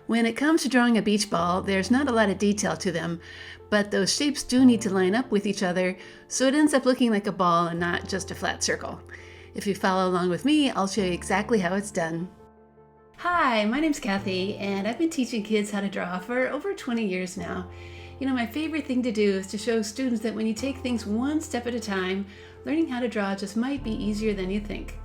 When it comes to drawing a beach ball, there's not a lot of detail to them, but those shapes do need to line up with each other, so it ends up looking like a ball and not just a flat circle. If you follow along with me, I'll show you exactly how it's done. Hi, my name's Kathy, and I've been teaching kids how to draw for over 20 years now. You know, my favorite thing to do is to show students that when you take things one step at a time, learning how to draw just might be easier than you think.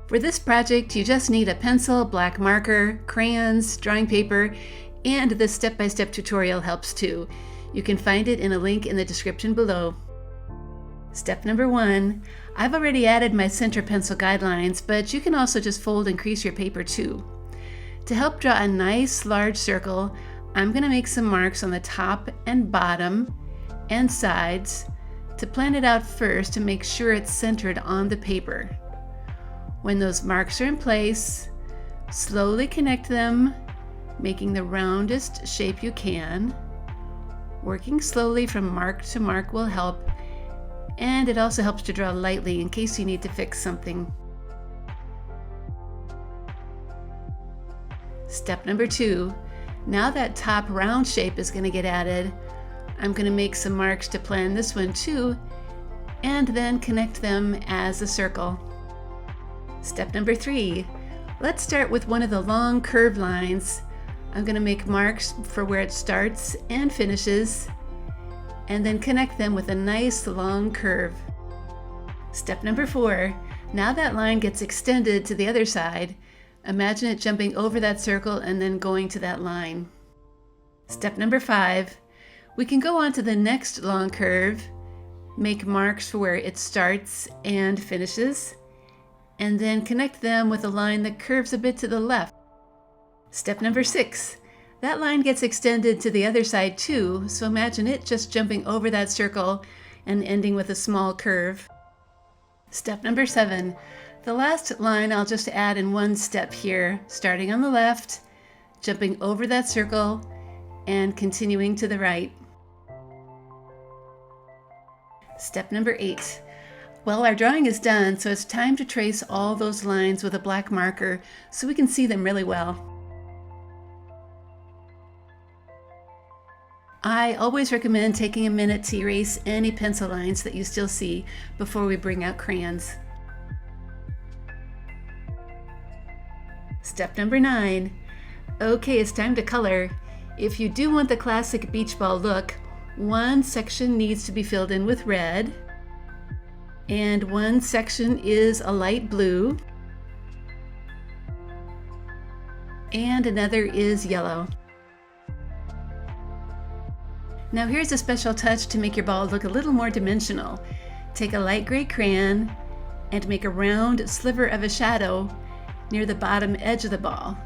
For this project, you just need a pencil, black marker, crayons, drawing paper, and this step-by-step tutorial helps too. You can find it in a link in the description below. Step number 1, I've already added my center pencil guidelines, but you can also just fold and crease your paper too. To help draw a nice large circle, I'm going to make some marks on the top and bottom and sides to plan it out first to make sure it's centered on the paper. When those marks are in place, slowly connect them, making the roundest shape you can. Working slowly from mark to mark will help, and it also helps to draw lightly in case you need to fix something. Step number 2, now that top round shape is going to get added, I'm going to make some marks to plan this one too, and then connect them as a circle. Step number 3, let's start with one of the long curved lines. I'm going to make marks for where it starts and finishes, and then connect them with a nice long curve. Step number 4, now that line gets extended to the other side. Imagine it jumping over that circle and then going to that line. Step number 5, we can go on to the next long curve, make marks for where it starts and finishes, and then connect them with a line that curves a bit to the left. Step number 6, that line gets extended to the other side too, so imagine it just jumping over that circle and ending with a small curve. Step number 7, the last line I'll just add in one step here, starting on the left, jumping over that circle, and continuing to the right. Step number 8. Well, our drawing is done, so it's time to trace all those lines with a black marker so we can see them really well. I always recommend taking a minute to erase any pencil lines that you still see before we bring out crayons. Step number 9. Okay, it's time to color. If you do want the classic beach ball look, one section needs to be filled in with red, and one section is a light blue, and another is yellow. Now here's a special touch to make your ball look a little more dimensional. Take a light gray crayon and make a round sliver of a shadow near the bottom edge of the ball.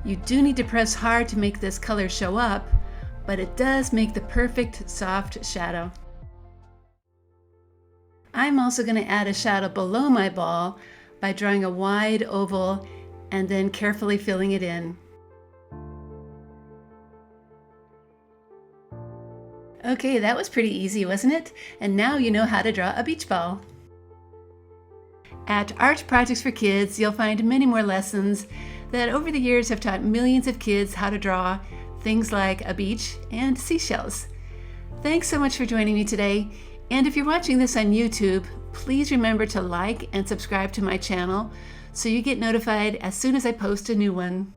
You do need to press hard to make this color show up, but it does make the perfect soft shadow. I'm also going to add a shadow below my ball by drawing a wide oval and then carefully filling it in. Okay, that was pretty easy, wasn't it? And now you know how to draw a beach ball. At Art Projects for Kids, you'll find many more lessons that over the years have taught millions of kids how to draw things like a beach and seashells. Thanks so much for joining me today. And if you're watching this on YouTube, please remember to like and subscribe to my channel so you get notified as soon as I post a new one.